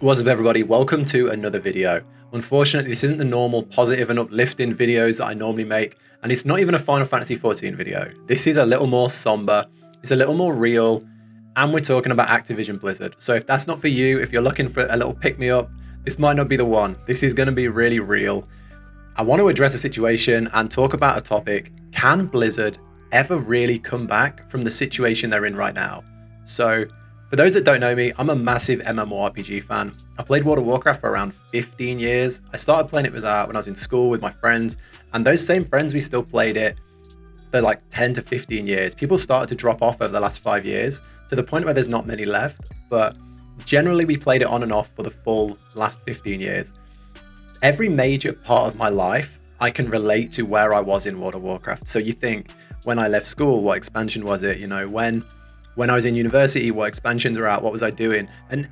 What's up everybody, welcome to another video. Unfortunately, this isn't the normal positive and uplifting videos that I normally make, and it's not even a Final Fantasy XIV video. This is a little more somber, it's a little more real, and we're talking about Activision Blizzard. So if that's not for you, if you're looking for a little pick-me-up, this might not be the one. This is going to be really real. I want to address a situation and talk about a topic. Can Blizzard ever really come back from the situation they're in right now? So, for those that don't know me, I'm a massive MMORPG fan. I played World of Warcraft for around 15 years. I started playing it when I was in school with my friends, and those same friends, we still played it for like 10 to 15 years. People started to drop off over the last 5 years to the point where there's not many left, but generally we played it on and off for the full last 15 years. Every major part of my life, I can relate to where I was in World of Warcraft. So you think, when I left school, what expansion was it? You know, when I was in university, what expansions are out, what was I doing? And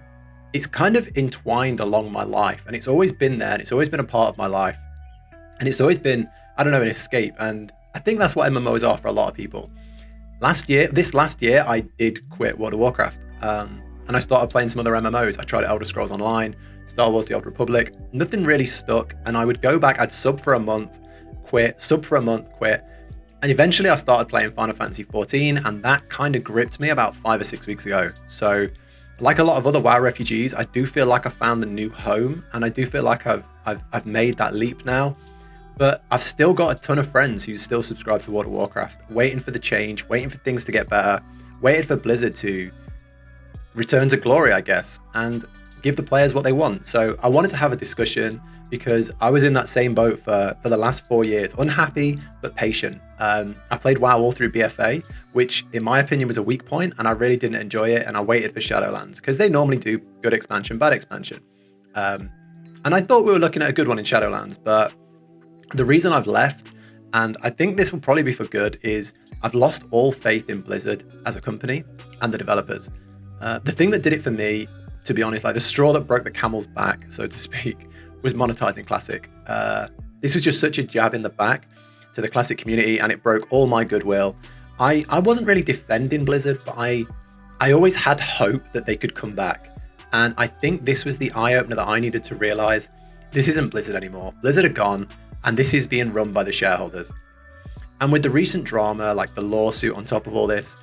it's kind of entwined along my life, and it's always been there, and it's always been a part of my life. And it's always been, I don't know, an escape. And I think that's what MMOs are for a lot of people. This last year, I did quit World of Warcraft. And I started playing some other MMOs. I tried Elder Scrolls Online, Star Wars The Old Republic. Nothing really stuck. And I would go back, I'd sub for a month, quit, sub for a month, quit. And eventually I started playing Final Fantasy XIV, and that kind of gripped me about 5 or 6 weeks ago. So like a lot of other WoW refugees, I do feel like I found a new home, and I do feel like I've made that leap now. But I've still got a ton of friends who still subscribe to World of Warcraft, waiting for the change, waiting for things to get better, waiting for Blizzard to return to glory, I guess, and give the players what they want. So I wanted to have a discussion because I was in that same boat for the last 4 years, unhappy but patient. I played WoW all through BFA, which in my opinion was a weak point, and I really didn't enjoy it, and I waited for Shadowlands because they normally do good expansion, bad expansion. And I thought we were looking at a good one in Shadowlands, but the reason I've left, and I think this will probably be for good, is I've lost all faith in Blizzard as a company and the developers. The thing that did it for me, to be honest, like the straw that broke the camel's back, so to speak, was monetizing Classic. This was just such a jab in the back to the Classic community, and it broke all my goodwill. I wasn't really defending Blizzard, but I always had hope that they could come back. And I think this was the eye-opener that I needed to realize this isn't Blizzard anymore. Blizzard are gone, and this is being run by the shareholders. And with the recent drama, like the lawsuit on top of all this,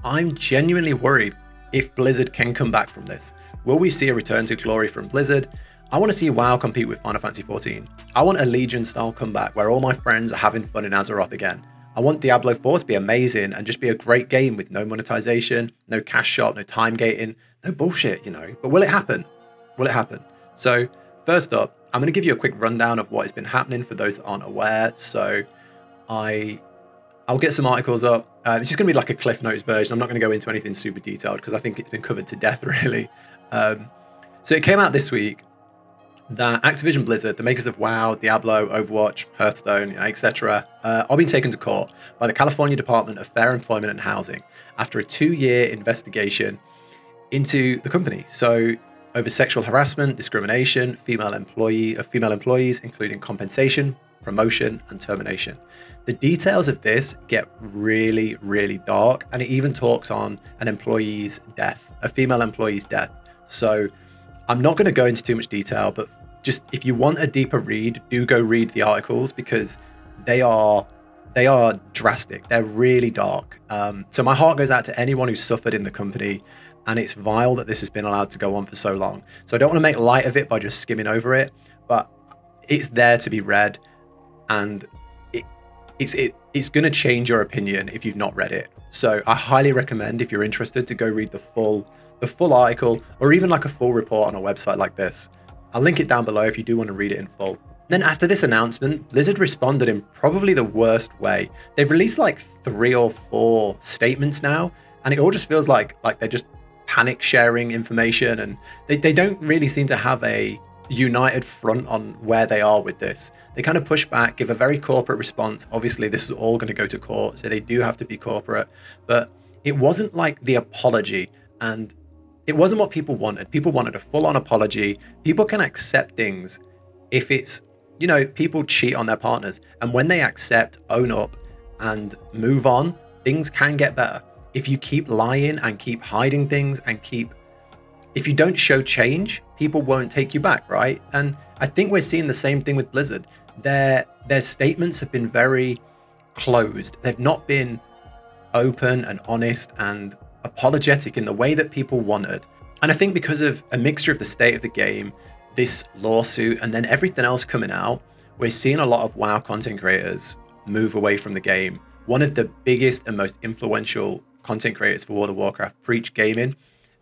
I'm genuinely worried if Blizzard can come back from this. Will we see a return to glory from Blizzard? I want to see WoW compete with Final Fantasy XIV. I want a Legion-style comeback where all my friends are having fun in Azeroth again. I want Diablo 4 to be amazing and just be a great game with no monetization, no cash shop, no time gating, no bullshit, you know. But will it happen? Will it happen? So first up, I'm going to give you a quick rundown of what has been happening for those that aren't aware. So I'll get some articles up. It's just going to be like a Cliff Notes version. I'm not going to go into anything super detailed because I think it's been covered to death, really. So it came out this week that Activision Blizzard, the makers of WoW, Diablo, Overwatch, Hearthstone, etc., are being taken to court by the California Department of Fair Employment and Housing after a 2-year investigation into the company. So over sexual harassment, discrimination, female employees, including compensation, promotion, and termination. The details of this get really, really dark, and it even talks on an employee's death, a female employee's death. So I'm not going to go into too much detail, but just if you want a deeper read, do go read the articles because they are drastic. They're really dark. So my heart goes out to anyone who's suffered in the company, and it's vile that this has been allowed to go on for so long. So I don't want to make light of it by just skimming over it, but it's there to be read, and it's going to change your opinion if you've not read it. So I highly recommend, if you're interested, to go read the full article, or even like a full report on a website like this. I'll link it down below if you do want to read it in full. Then after this announcement, Blizzard responded in probably the worst way. They've released like 3 or 4 statements now, and it all just feels like they're just panic sharing information, and they don't really seem to have a united front on where they are with this. They kind of push back, give a very corporate response. Obviously, this is all going to go to court, so they do have to be corporate, but it wasn't like the apology, and it wasn't what people wanted. People wanted a full-on apology. People can accept things if it's, you know, people cheat on their partners. And when they accept, own up, and move on, things can get better. If you keep lying and keep hiding things and keep if you don't show change, people won't take you back, right? And I think we're seeing the same thing with Blizzard. Their statements have been very closed. They've not been open and honest and apologetic in the way that people wanted. And I think because of a mixture of the state of the game, this lawsuit, and then everything else coming out, we're seeing a lot of WoW content creators move away from the game. One of the biggest and most influential content creators for World of Warcraft, Preach Gaming,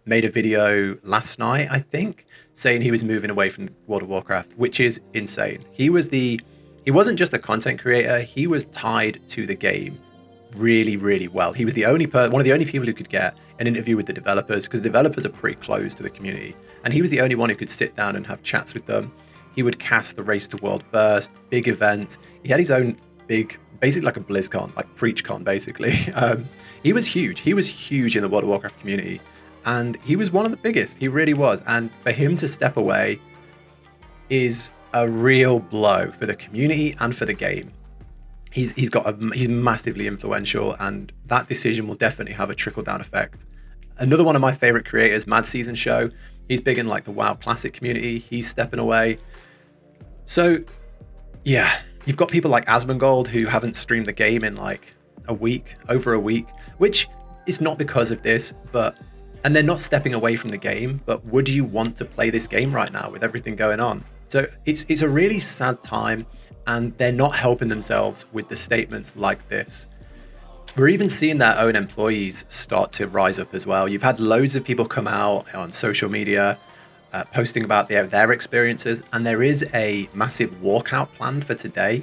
made a video last night, I think, saying he was moving away from World of Warcraft, which is insane. He wasn't just a content creator, he was tied to the game really, really well. He was one of the only people who could get an interview with the developers, because developers are pretty close to the community. And he was the only one who could sit down and have chats with them. He would cast the Race to World First, big events. He had his own big, basically like a BlizzCon, like PreachCon, basically. He was huge. He was huge in the World of Warcraft community. And he was one of the biggest. He really was. And for him to step away is a real blow for the community and for the game. He's massively influential, and that decision will definitely have a trickle-down effect. Another one of my favorite creators, Madseason Show, he's big in like the WoW Classic community. He's stepping away. So yeah, you've got people like Asmongol who haven't streamed the game in like over a week, which is not because of this, and they're not stepping away from the game, but would you want to play this game right now with everything going on? So it's a really sad time, and they're not helping themselves with the statements like this. We're even seeing their own employees start to rise up as well. You've had loads of people come out on social media posting about their experiences, and there is a massive walkout planned for today.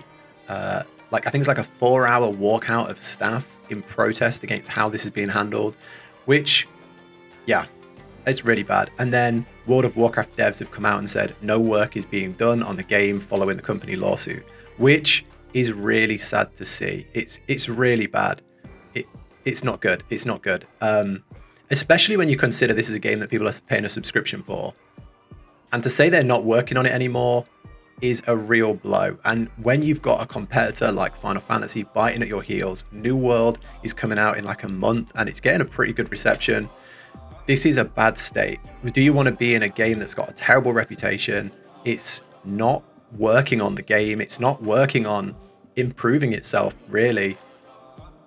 I think it's like a 4-hour walkout of staff in protest against how this is being handled, which, yeah, it's really bad. And then World of Warcraft devs have come out and said no work is being done on the game following the company lawsuit, which is really sad to see. It's really bad. It's not good. It's not good. Especially when you consider this is a game that people are paying a subscription for. And to say they're not working on it anymore is a real blow. And when you've got a competitor like Final Fantasy biting at your heels, New World is coming out in like a month and it's getting a pretty good reception. This is a bad state. Do you want to be in a game that's got a terrible reputation? It's not working on the game. It's not working on improving itself, really.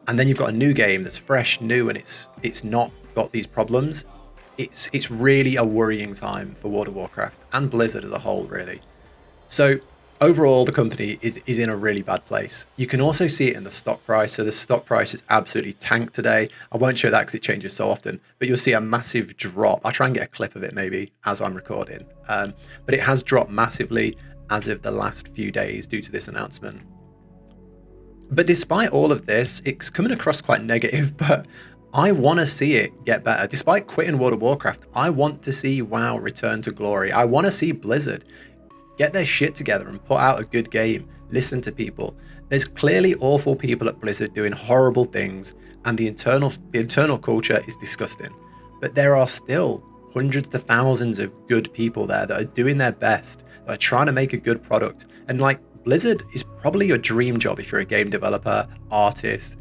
And then you've got a new game that's fresh, new, and it's not got these problems. It's really a worrying time for World of Warcraft and Blizzard as a whole, really. So overall, the company is in a really bad place. You can also see it in the stock price. So the stock price is absolutely tanked today. I won't show that because it changes so often, but you'll see a massive drop. I'll try and get a clip of it maybe as I'm recording. But it has dropped massively as of the last few days due to this announcement. But despite all of this, it's coming across quite negative, but I want to see it get better. Despite quitting World of Warcraft, I want to see WoW return to glory. I want to see Blizzard get their shit together and put out a good game, listen to people. There's clearly awful people at Blizzard doing horrible things, and the internal culture is disgusting. But there are still hundreds to thousands of good people there that are doing their best, that are trying to make a good product. And like, Blizzard is probably your dream job if you're a game developer, artist,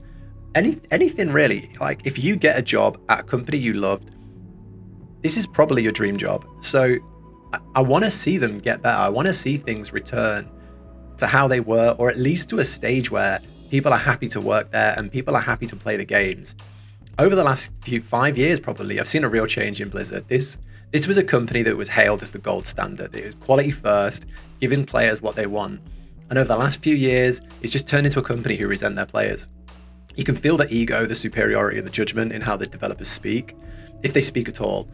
anything really. Like, if you get a job at a company you loved, this is probably your dream job. So I want to see them get better. I want to see things return to how they were, or at least to a stage where people are happy to work there and people are happy to play the games. Over the last 5 years, probably, I've seen a real change in Blizzard. This was a company that was hailed as the gold standard. It was quality first, giving players what they want. And over the last few years, it's just turned into a company who resent their players. You can feel the ego, the superiority, and the judgment in how the developers speak, if they speak at all.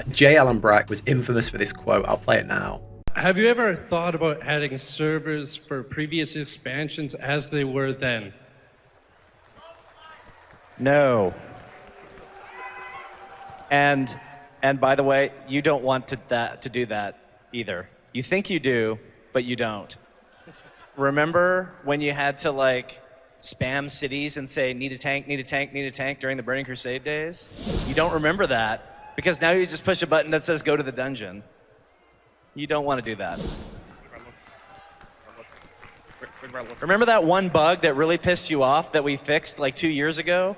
J. Allen Brack was infamous for this quote. I'll play it now. Have you ever thought about adding servers for previous expansions as they were then? No. And by the way, you don't want to do that either. You think you do, but you don't. Remember when you had to like spam cities and say, need a tank, need a tank, need a tank during the Burning Crusade days? You don't remember that because now you just push a button that says go to the dungeon. You don't want to do that. Remember that one bug that really pissed you off that we fixed like 2 years ago?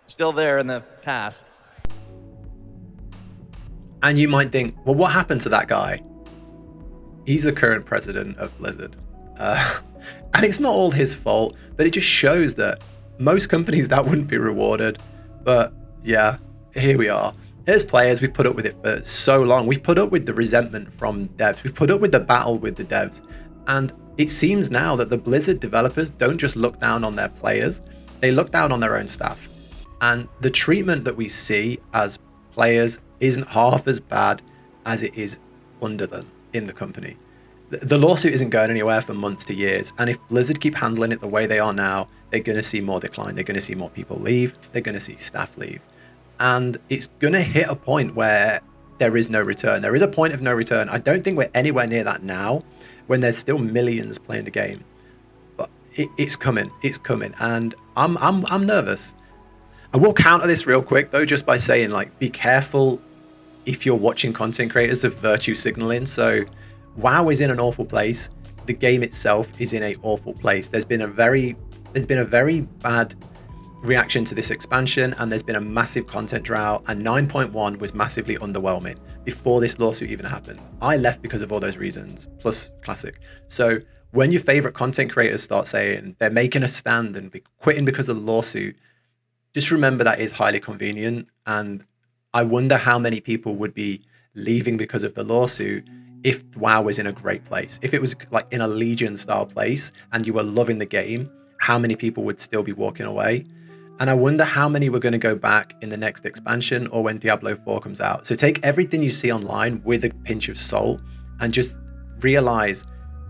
Still there in the past. And you might think, well, what happened to that guy? He's the current president of Blizzard. And it's not all his fault, but it just shows that most companies that wouldn't be rewarded. But yeah, here we are. As players, we've put up with it for so long. We've put up with the resentment from devs. We've put up with the battle with the devs. And it seems now that the Blizzard developers don't just look down on their players, they look down on their own staff. And the treatment that we see as players isn't half as bad as it is under them in the company. The lawsuit isn't going anywhere for months to years. And if Blizzard keep handling it the way they are now, they're going to see more decline. They're going to see more people leave. They're going to see staff leave. And it's going to hit a point where there is no return. There is a point of no return. I don't think we're anywhere near that now when there's still millions playing the game. But it's coming. It's coming. And I'm nervous. I will counter this real quick, though, just by saying, like, be careful if you're watching content creators of virtue signaling. So WoW is in an awful place. The game itself is in an awful place. There's been a very bad reaction to this expansion, and there's been a massive content drought, and 9.1 was massively underwhelming before this lawsuit even happened. I left because of all those reasons, plus Classic. So when your favorite content creators start saying they're making a stand and quitting because of the lawsuit, just remember that is highly convenient. And I wonder how many people would be leaving because of the lawsuit if WoW was in a great place. If it was like in a Legion style place and you were loving the game, how many people would still be walking away? And I wonder how many were going to go back in the next expansion or when Diablo 4 comes out. So take everything you see online with a pinch of salt and just realize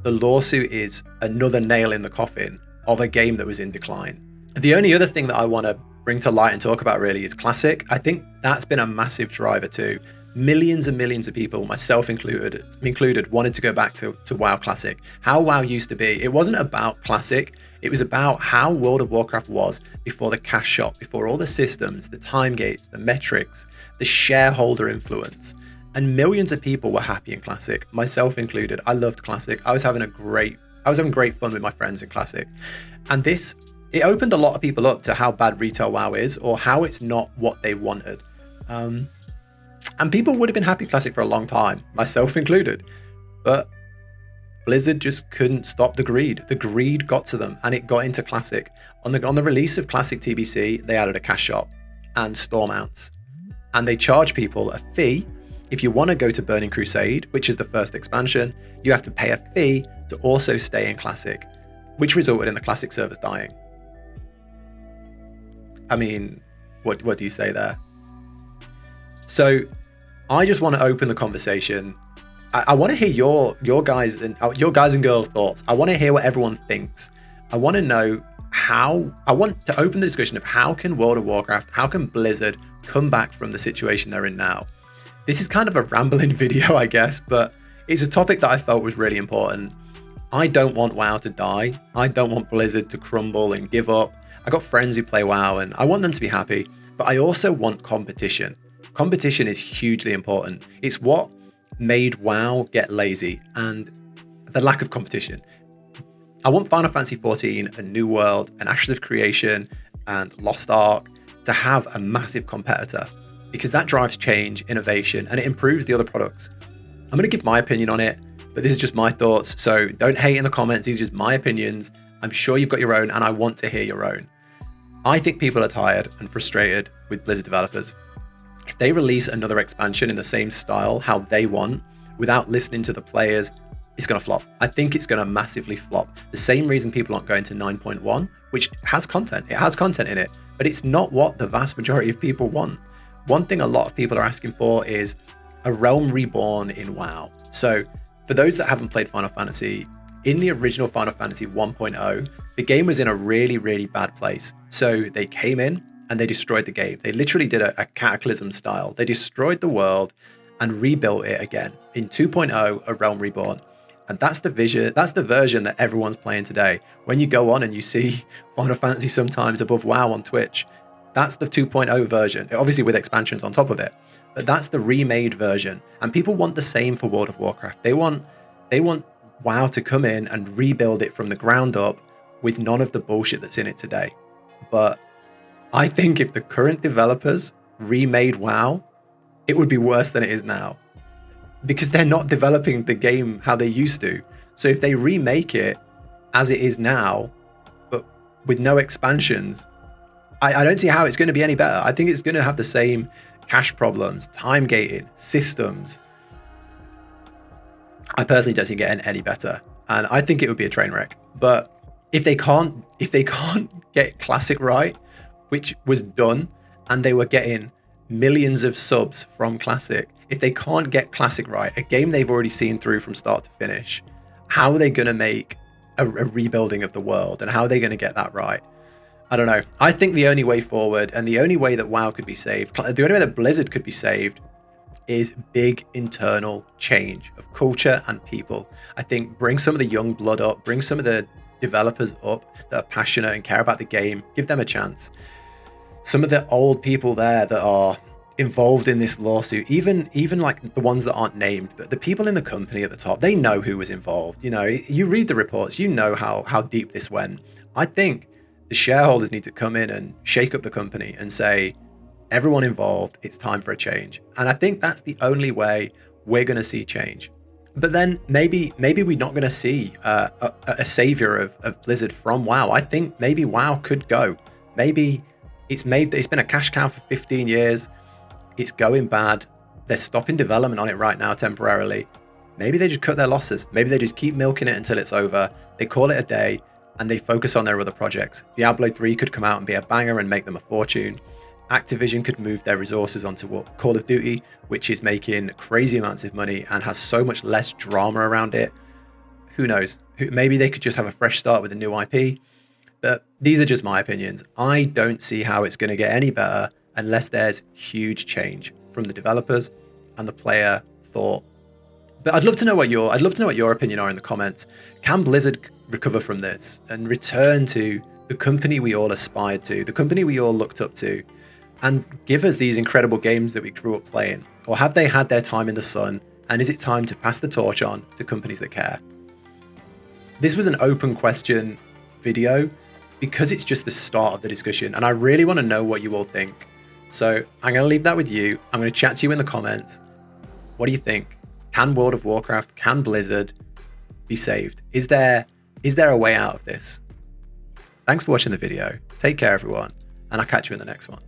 the lawsuit is another nail in the coffin of a game that was in decline. The only other thing that I want to bring to light and talk about really is Classic. I think that's been a massive driver too. Millions and millions of people, myself included, wanted to go back to WoW Classic. How WoW used to be. It wasn't about Classic. It was about how World of Warcraft was before the cash shop, before all the systems, the time gates, the metrics, the shareholder influence. And millions of people were happy in Classic, myself included. I loved Classic. I was having great fun with my friends in Classic. And it opened a lot of people up to how bad retail WoW is, or how it's not what they wanted. And people would have been happy Classic for a long time, myself included. But Blizzard just couldn't stop the greed. The greed got to them, and it got into Classic. On the release of Classic TBC, they added a cash shop and store mounts. And they charge people a fee. If you want to go to Burning Crusade, which is the first expansion, you have to pay a fee to also stay in Classic, which resulted in the Classic servers dying. I mean, what do you say there? So I just want to open the conversation. I want to hear your guys and girls' thoughts. I want to hear what everyone thinks. I want to know I want to open the discussion of how can World of Warcraft, how can Blizzard come back from the situation they're in now? This is kind of a rambling video, I guess, but it's a topic that I felt was really important. I don't want WoW to die. I don't want Blizzard to crumble and give up. I got friends who play WoW and I want them to be happy, but I also want competition. Competition is hugely important. It's what made WoW get lazy, and the lack of competition. I want Final Fantasy XIV, a New World, an Ashes of Creation, and Lost Ark to have a massive competitor, because that drives change, innovation, and it improves the other products. I'm going to give my opinion on it, but this is just my thoughts, so don't hate in the comments. These are just my opinions. I'm sure you've got your own, and I want to hear your own. I think people are tired and frustrated with Blizzard developers. If they release another expansion in the same style, how they want, without listening to the players, it's going to flop. I think it's going to massively flop. The same reason people aren't going to 9.1, which has content. It has content in it, but it's not what the vast majority of people want. One thing a lot of people are asking for is a realm reborn in WoW. So for those that haven't played Final Fantasy, in the original Final Fantasy 1.0, the game was in a really, really bad place. So they came in and they destroyed the game. They literally did a cataclysm style. They destroyed the world and rebuilt it again. In 2.0, a realm reborn. And that's the version that everyone's playing today. When you go on and you see Final Fantasy sometimes above WoW on Twitch, that's the 2.0 version, obviously with expansions on top of it. But that's the remade version. And people want the same for World of Warcraft. They want WoW to come in and rebuild it from the ground up with none of the bullshit that's in it today. But I think if the current developers remade WoW, it would be worse than it is now, because they're not developing the game how they used to. So if they remake it as it is now, but with no expansions, I don't see how it's going to be any better. I think it's going to have the same cache problems, time gating, systems. I personally don't see it getting any better, and I think it would be a train wreck. But if they can't get Classic right, which was done, and they were getting millions of subs from Classic, if they can't get Classic right, a game they've already seen through from start to finish, how are they going to make a rebuilding of the world, and how are they going to get that right? I don't know. I think the only way forward, and the only way that WoW could be saved, the only way that Blizzard could be saved, is big internal change of culture and people. I think bring some of the young blood up, bring some of the developers up that are passionate and care about the game, give them a chance. Some of the old people there that are involved in this lawsuit, even like the ones that aren't named, but the people in the company at the top, they know who was involved. You know, you read the reports, you know how deep this went. I think the shareholders need to come in and shake up the company and say, everyone involved, it's time for a change. And I think that's the only way we're going to see change. But then maybe we're not going to see a savior of Blizzard from WoW. I think maybe WoW could go. Maybe it's been a cash cow for 15 years. It's going bad. They're stopping development on it right now temporarily. Maybe they just cut their losses. Maybe they just keep milking it until it's over. They call it a day and they focus on their other projects. Diablo 3 could come out and be a banger and make them a fortune. Activision could move their resources onto Call of Duty, which is making crazy amounts of money and has so much less drama around it. Who knows? Maybe they could just have a fresh start with a new IP. But these are just my opinions. I don't see how it's going to get any better unless there's huge change from the developers and the player thought. But I'd love to know what your opinion are in the comments. Can Blizzard recover from this and return to the company we all aspired to, the company we all looked up to, and give us these incredible games that we grew up playing? Or have they had their time in the sun, and is it time to pass the torch on to companies that care? This was an open question video because it's just the start of the discussion, and I really want to know what you all think. So I'm going to leave that with you. I'm going to chat to you in the comments. What do you think? Can World of Warcraft, can Blizzard be saved? Is there a way out of this? Thanks for watching the video. Take care, everyone, and I'll catch you in the next one.